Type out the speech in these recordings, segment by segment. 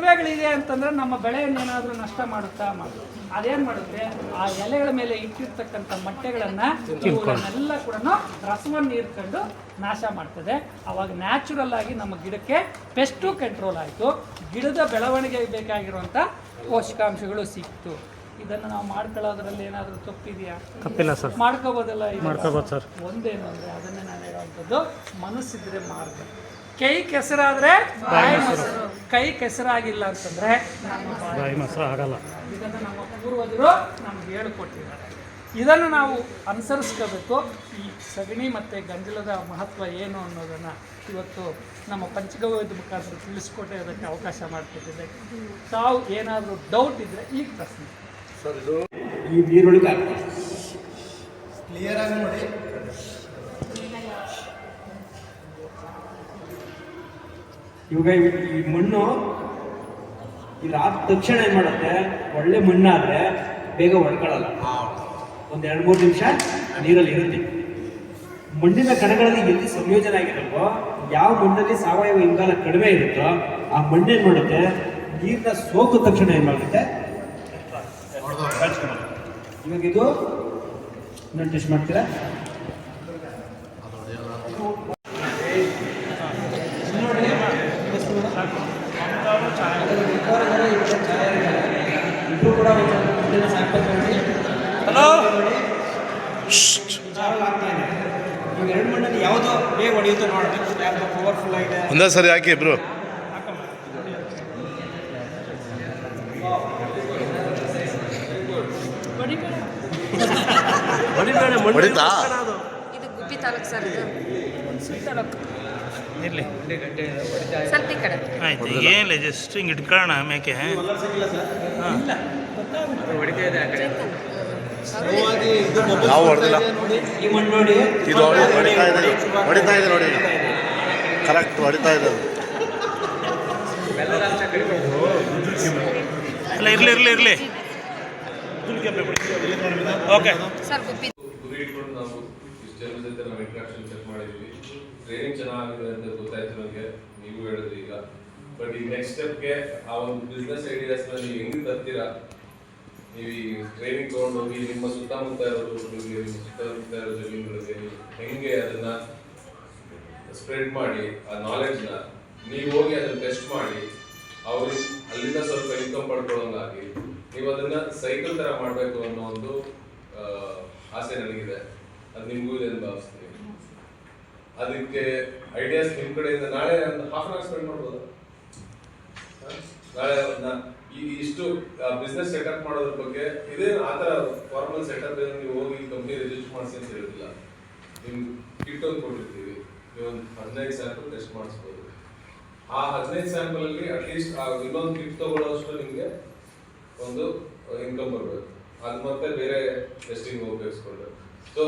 ಇರುವೆಗಳಿದೆ ಅಂತಂದರೆ ನಮ್ಮ ಬೆಳೆಯನ್ನು ಏನಾದರೂ ನಷ್ಟ ಮಾಡುತ್ತಾ ಅದೇನು ಮಾಡುತ್ತೆ, ಆ ಎಲೆಗಳ ಮೇಲೆ ಇಟ್ಟಿರ್ತಕ್ಕಂಥ ಮೊಟ್ಟೆಗಳನ್ನು ಇವುಗಳನ್ನೆಲ್ಲ ಕೂಡ ರಸವನ್ನು ಹೀರ್ಕೊಂಡು ನಾಶ ಮಾಡ್ತದೆ. ಆವಾಗ ನ್ಯಾಚುರಲ್ ಆಗಿ ನಮ್ಮ ಗಿಡಕ್ಕೆ ಪೆಸ್ಟು ಕಂಟ್ರೋಲ್ ಆಯಿತು, ಗಿಡದ ಬೆಳವಣಿಗೆಗೆ ಬೇಕಾಗಿರುವಂಥ ಪೋಷಕಾಂಶಗಳು ಸಿಕ್ತು. ಇದನ್ನು ನಾವು ಮಾಡ್ಕೊಳ್ಳೋದ್ರಲ್ಲಿ ಏನಾದರೂ ತಪ್ಪಿದೆಯಾ? ತಪ್ಪಿಲ್ಲ ಸರ್, ಮಾಡ್ಕೋಬೋದಲ್ಲ. ಮಾಡ್ಕೋಬೋದು ಸರ್. ಒಂದೇನು ಅಂದರೆ ಅದನ್ನೇ ನಾನು ಹೇಳುವಂಥದ್ದು, ಮನಸ್ಸಿದ್ರೆ ಮಾರ್ಗ. ಕೈ ಕೆಸರಾದರೆ ಬಾಯಿ ಮೊಸರು, ಕೈ ಕೆಸರಾಗಿಲ್ಲ ಅಂತಂದರೆ ಬಾಯಿ ಮೊಸರು ಆಗಲ್ಲ. ಇದನ್ನು ನಮ್ಮ ಪೂರ್ವಜರು ನಮ್ಗೆ ಹೇಳಿಕೊಟ್ಟಿದ್ದಾರೆ. ಇದನ್ನು ನಾವು ಅನುಸರಿಸ್ಕೋಬೇಕು. ಈ ಸಗಣಿ ಮತ್ತು ಗಂಜಲದ ಮಹತ್ವ ಏನು ಅನ್ನೋದನ್ನು ಇವತ್ತು ನಮ್ಮ ಪಂಚಗವ್ಯದ ಮುಖಾಂತರ ತಿಳಿಸ್ಕೊಟ್ಟೆ ಅದಕ್ಕೆ ಅವಕಾಶ ಮಾಡಿಕೊಟ್ಟಿದ್ದೆ. ತಾವು ಏನಾದರೂ ಡೌಟ್ ಇದ್ದರೆ ಈಗ ಪ್ರಶ್ನೆ ಸರ್. ಇದು ಈ ನೀರೊಳಗೆ ಕ್ಲಿಯರ್ ಆಗಿ ನೋಡಿ. ಇವಾಗ ಈ ಮಣ್ಣು ಇದಾದ ತಕ್ಷಣ ಏನು ಮಾಡುತ್ತೆ, ಒಳ್ಳೆ ಮಣ್ಣಾದರೆ ಬೇಗ ಒಡ್ಕೊಳ್ಳಲ್ಲ. ಒಂದು 2-3 ನಿಮಿಷ ನೀರಲ್ಲಿ ಇರುತ್ತೆ. ಮಣ್ಣಿನ ಕಣಗಳಲ್ಲಿ ಎಲ್ಲಿ ಸಂಯೋಜನೆ ಆಗಿರುತ್ತೋ, ಯಾವ ಮಣ್ಣಲ್ಲಿ ಸಾವಯವ ಇಂಗಾಲ ಕಡಿಮೆ ಇರುತ್ತೋ ಆ ಮಣ್ಣೇನು ಮಾಡುತ್ತೆ, ನೀರನ್ನ ಸೋಕಿದ ತಕ್ಷಣ ಏನು ಮಾಡುತ್ತೆ, ಇವಾಗ ಇದು ನಾನು ಟೆಸ್ಟ್ ಮಾಡ್ತೀರಾ? ಹಲೋ, ಇವಾಗ 2 ಮಣ್ಣಲ್ಲಿ ಯಾವುದೋ ಬೇಗ ಹೊಡೆಯುತ್ತೋ ನೋಡಿ, ಯಾವುದು ಪವರ್ಫುಲ್ ಆಗಿದೆ. ಒಂದೇ ಸರಿ ಹಾಕಿ ಇಬ್ರು. ಹೊಡಿತಾ ಇದು ಗುಬ್ಬಿ ತಾಲೂಕು ಸರ್. ಇದು ತಾಲೂಕು ಇರಲಿ ಸ್ವಲ್ಪ ಈ ಕಡೆ ಆಯ್ತು. ಏನಿಲ್ಲ, ಜಸ್ಟ್ ಹಿಂಗೆ ಇಟ್ಕೊಳ್ಳೋಣ ಮೇಕೆ. ನಾವು ಹೊಡೆದಿಲ್ಲ. ಈ ಮಣ್ಣು ನೋಡಿ, ಇದು ಹೊಡಿತಾ ಇದೆ ನೋಡಿ, ಕರೆಕ್ಟ್ ಹೊಡಿತಾ ಇದೆ. ಅಲ್ಲ, ಇರಲಿ ಓಕೆ ಸರ್. ಗುಬ್ಬಿ ಗುರಿ ಇಟ್ಕೊಂಡು ನಾವು ಇಷ್ಟು ಜನರ ಜೊತೆ ನಾವು ಇಂಟ್ರಾಕ್ಷನ್ ಚೆಕ್ ಮಾಡಿದ್ವಿ. ಟ್ರೈನಿಂಗ್ ಚೆನ್ನಾಗಿದೆ ಅಂತ ಗೊತ್ತಾಯ್ತು ನನಗೆ, ನೀವು ಹೇಳಿದ್ರಿ ಈಗ. ಬಟ್ ಈ ನೆಕ್ಸ್ಟ್ ಸ್ಟೆಪ್ಗೆ ಆ ಒಂದು ಬಿಸ್ನೆಸ್ ಐಡಿಯಾಸ್ನ ನೀವು ಹೆಂಗೆ ತರ್ತೀರಾ? ನೀವು ಈ ಟ್ರೈನಿಂಗ್ ತೊಗೊಂಡು ಹೋಗಿ ನಿಮ್ಮ ಸುತ್ತಮುತ್ತ ಇರೋದು, ನಿಮ್ಮ ಸುತ್ತಮುತ್ತ ಇರೋ ಜಮೀನುಗಳಿಗೆ ಹೆಂಗೆ ಅದನ್ನ ಸ್ಪ್ರೆಡ್ ಮಾಡಿ, ಆ ನಾಲೆಡ್ಜ್ನ ನೀವು ಹೋಗಿ ಅದನ್ನ ಟೆಸ್ಟ್ ಮಾಡಿ ಅವರು ಅಲ್ಲಿಂದ ಸ್ವಲ್ಪ ಇನ್ಕಮ್ ಪಡ್ಕೊಳ್ಳೋಂಗಾಗಿ ನೀವು ಅದನ್ನ ಸೈಕಲ್ ತರ ಮಾಡಬೇಕು ಅನ್ನೋ ಒಂದು ಆಸೆ ನನಗಿದೆ. ಅದು ನಿಮಗೂ ಇದೆ ಅಂತ ಭಾವಿಸ್ತೀನಿ. ಅದಕ್ಕೆ ಐಡಿಯಾಸ್ ನಿಮ್ಮ ಕಡೆಯಿಂದ ನಾಳೆ ಒಂದು ಹಾಫ್ ಅನ್ ಅವರ್ ಸ್ಪೆಂಡ್ ಮಾಡ್ಬೋದು. ನಾಳೆ ಇಷ್ಟು ಬಿಸ್ನೆಸ್ ಸೆಟಪ್ ಮಾಡೋದ್ರ ಬಗ್ಗೆ ಇದೇ ಆ ಥರ ಫಾರ್ಮಲ್ ಸೆಟಪ್ ನೀವು ಹೋಗಿ ಕಂಪ್ನಿ ರಿಜಿಸ್ಟರ್ ಮಾಡಿಸಿ ಅಂತ ಹೇಳಿಲ್ಲ. ನಿಮ್ಗೆ ಕಿಟ್ ಒಂದು ಕೊಟ್ಟಿರ್ತೀವಿ, ನೀವು ಒಂದು 15 ಸ್ಯಾಂಪಲ್ ಟೆಸ್ಟ್ ಮಾಡಿಸ್ಬೋದು. ಆ 15 ಸ್ಯಾಂಪಲ್ ಅಲ್ಲಿ ಅಟ್ಲೀಸ್ಟ್ ಇನ್ನೊಂದು ಕಿಟ್ ತಗೊಳ್ಳೋಷ್ಟು ನಿಮಗೆ ಒಂದು ಇನ್ಕಮ್ ಬರಬೇಕು. ಅದು ಮತ್ತೆ ಬೇರೆ ಟೆಸ್ಟಿಂಗ್ ಉಪಯೋಗಿಸ್ಕೊಂಡು. ಸೊ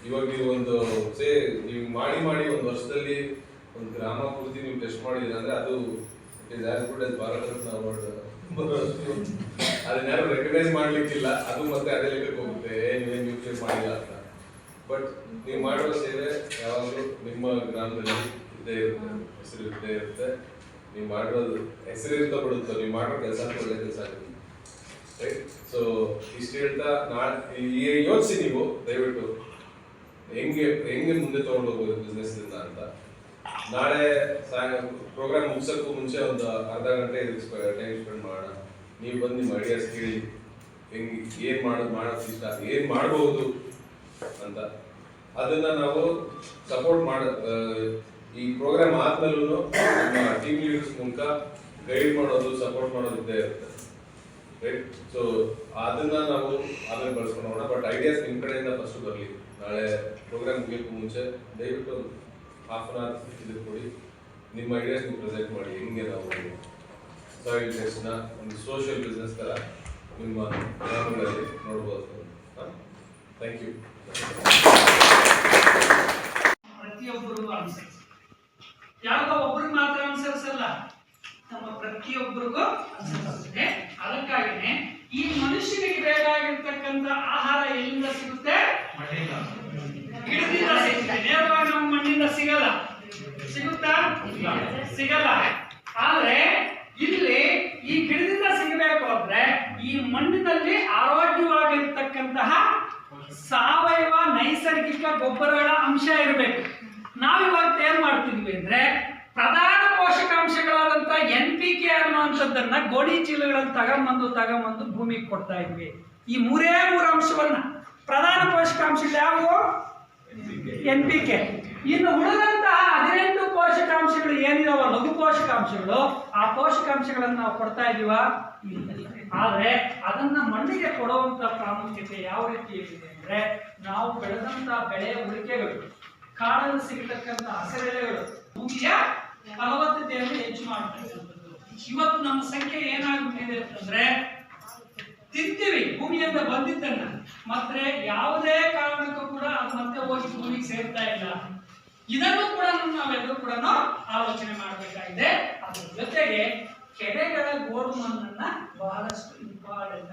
ಇವಾಗ ನೀವು ಒಂದು ನೀವು ಮಾಡಿ ಒಂದು ವರ್ಷದಲ್ಲಿ ಒಂದು ಗ್ರಾಮ ಪೂರ್ತಿ ನೀವು ಟೆಸ್ಟ್ ಮಾಡಿದ್ರೆ ಅಂದ್ರೆ ಅದು it is as good as Bharat Ratna award ಬರೋಷ್ಟು. ಅದನ್ನ ಯಾರು ರೆಕಗ್ನೈಸ್ ಮಾಡ್ಲಿಕ್ಕಿಲ್ಲ, ಅದು ಮತ್ತೆ ಅದೇ ಲೆಕ್ಕಕ್ಕೆ ಹೋಗುತ್ತೆ, ನೀವೇನು ನ್ಯೂಕ್ಲಿಯರ್ ಮಾಡಿಲ್ಲ ಅಂತ. ಬಟ್ ನೀವು ಮಾಡುವ ಸೇವೆ ಯಾವಾಗಲೂ ನಿಮ್ಮ ಗ್ರಾಮದಲ್ಲಿ ಇದ್ದೇ ಇರುತ್ತೆ, ಹೆಸರು ಇದ್ದೇ ಇರುತ್ತೆ. ನೀವು ಮಾಡಿರೋದು ಹೆಸರು ಇರ್ತಾ ಬಿಡುತ್ತೋ, ನೀವು ಮಾಡೋ ಕೆಲಸ ಒಳ್ಳೆ ಕೆಲಸ ಆಗುತ್ತೆ. ರೈಟ್? ಸೊ ಇಷ್ಟು ಹೇಳ್ತಾ ಯೋಚಿಸಿ ನೀವು ದಯವಿಟ್ಟು ಹೆಂಗೆ ಮುಂದೆ ತಗೊಂಡು ಹೋಗ್ಬೋದು ಬಿಸ್ನೆಸ್ ಇಂದ ಅಂತ. ನಾಳೆ ಪ್ರೋಗ್ರಾಮ್ ಮುಗಿಸೋಕ್ಕೂ ಮುಂಚೆ ಒಂದು ಅರ್ಧ ಗಂಟೆ ಟೈಮ್ ಸ್ಪೆಂಡ್ ಮಾಡೋಣ. ನೀವು ಬಂದು ನಿಮ್ಮ ಐಡಿಯಾಸ್ ಕೇಳಿ, ಏನ್ ಮಾಡೋದು ಇಷ್ಟ, ಏನ್ ಮಾಡಬಹುದು ಅಂತ. ಅದನ್ನ ನಾವು ಸಪೋರ್ಟ್ ಈ ಪ್ರೋಗ್ರಾಮ್ ಆದ್ಮೇಲೂ ನಮ್ಮ ಟೀಮ್ ಲೀಡರ್ಸ್ ಮೂಲಕ ಗೈಡ್ ಮಾಡೋದು, ಸಪೋರ್ಟ್ ಮಾಡೋದು ಇದ್ದೇ ಇರುತ್ತೆ. ರೈಟ್? ಸೊ ಅದನ್ನ ನಾವು ಆಮೇಲೆ ಬಳಸ್ಕೊಂಡು ಹೋಗೋಣ. ಬಟ್ ಐಡಿಯಾಸ್ ನಿಮ್ಮ ಕಡೆಯಿಂದ ಫಸ್ಟ್ ಬರಲಿ. ನಾಳೆ ಪ್ರೋಗ್ರಾಮ್ ಮುಗಿಯೋಕ್ಕೂ ಮುಂಚೆ ದಯವಿಟ್ಟು ಹಾಫ್ ಅನ್ ಅವರ್ ಇದಕ್ಕೆ ಕೊಡಿ. ನಿಮ್ಮ ಐಡಿಯಾಸ್ ನೀವು ಪ್ರೆಸೆಂಟ್ ಮಾಡಿ. ಹೆಂಗೆ ನಾವು ಸಾಯಿಲ್ ಟೆಸ್ಟ್ನ ಒಂದು ಸೋಷಿಯಲ್ ಬಿಸ್ನೆಸ್ ಥರ ನಿಮ್ಮ ಗ್ರಾಮಗಳಲ್ಲಿ ನೋಡ್ಬೋದು. Thank you. ಪ್ರತಿಯೊಬ್ಬರಿಗೂ ಅನುಸರಿಸಿ, ಯಾರಿಗೋ ಒಬ್ಬರಿಗೆ ಮಾತ್ರ ಅನುಸರಿಸಲ್ಲ, ನಮ್ಮ ಪ್ರತಿಯೊಬ್ಬರಿಗೂ ಅನುಸರಿಸುತ್ತೆ. ಅದಕ್ಕಾಗಿನೇ ಈ ಮನುಷ್ಯನಿಗೆ ಬೇಕಾಗಿರ್ತಕ್ಕಂಥ ಆಹಾರ ಎಲ್ಲಿಂದ ಸಿಗುತ್ತೆ? ಗಿಡದಿಂದ ಸಿಗುತ್ತೆ. ನೇರವಾಗಿ ನಮ್ಮ ಮಣ್ಣಿಂದ ಸಿಗಲ್ಲ. ಸಿಗುತ್ತಾ? ಸಿಗಲ್ಲ. ಆದ್ರೆ ಇಲ್ಲಿ ಮಣ್ಣಿನಲ್ಲಿ ಆರೋಗ್ಯವಾಗಿರ್ತಕ್ಕಂತಹ ಸಾವಯವ ನೈಸರ್ಗಿಕ ಗೊಬ್ಬರಗಳ ಅಂಶ ಇರಬೇಕು. ನಾವಿವಾಗ ಏನ್ ಮಾಡ್ತಿದ್ವಿ ಅಂದ್ರೆ ಪ್ರಧಾನ ಪೋಷಕಾಂಶಗಳಾದಂತ NPK ಅನ್ನುವಂಥದ್ದನ್ನ ಗೋಣಿ ಚೀಲಗಳನ್ನು ತಗೊಂಬಂದು ಭೂಮಿಗೆ ಕೊಡ್ತಾ ಇದ್ವಿ. ಈ ಮೂರೇ ಮೂರು ಅಂಶವನ್ನ ಪ್ರಧಾನ ಪೋಷಕಾಂಶಗಳು ಯಾವುವು? NPK. ಇನ್ನು ಉಳಿದಂತಹ 18 ಪೋಷಕಾಂಶಗಳು ಏನಿದಾವ ಲಘು ಪೋಷಕಾಂಶಗಳು, ಆ ಪೋಷಕಾಂಶಗಳನ್ನು ನಾವು ಕೊಡ್ತಾ ಇದೀವ? ಆದ್ರೆ ಅದನ್ನ ಮಣ್ಣಿಗೆ ಕೊಡುವಂತ ಪ್ರಾಮುಖ್ಯತೆ ಯಾವ ರೀತಿ ಇದೆ ಅಂದ್ರೆ ನಾವು ಬೆಳೆದಂತ ಬೆಳೆಯ ಉಳಿಕೆಗಳು, ಕಾಡಲ್ಲಿ ಸಿಗತಕ್ಕಂತ ಹಸಿರೆಲೆಗಳು ಭೂಮಿಯ ಫಲವತ್ತತೆಯನ್ನು ಹೆಚ್ಚು ಮಾಡತಕ್ಕಂಥದ್ದು. ಇವತ್ತು ನಮ್ಮ ಸಂಖ್ಯೆ ಏನಾಗ್ಬಿಟ್ಟಿದೆ ಅಂತಂದ್ರೆ ತಿಂತೀವಿ ಭೂಮಿಯಿಂದ ಬಂದಿದ್ದನ್ನ, ಮತ್ತೆ ಯಾವುದೇ ಕಾರಣಕ್ಕೂ ಕೂಡ ಅದು ಮತ್ತೆ ಹೋಗಿ ಭೂಮಿಗೆ ಸೇರ್ತಾ ಇಲ್ಲ. ಇದನ್ನು ಕೂಡ ನಾವೆಲ್ಲರೂ ಕೂಡ ಆಲೋಚನೆ ಮಾಡಬೇಕಾಗಿದೆ. ಅದ್ರ ಜೊತೆಗೆ ಕೆರೆಗಳ ಗೋಡು ಮಣ್ಣನ್ನ ಬಹಳಷ್ಟು ಇಂಪಾರ್ಟೆಂಟ್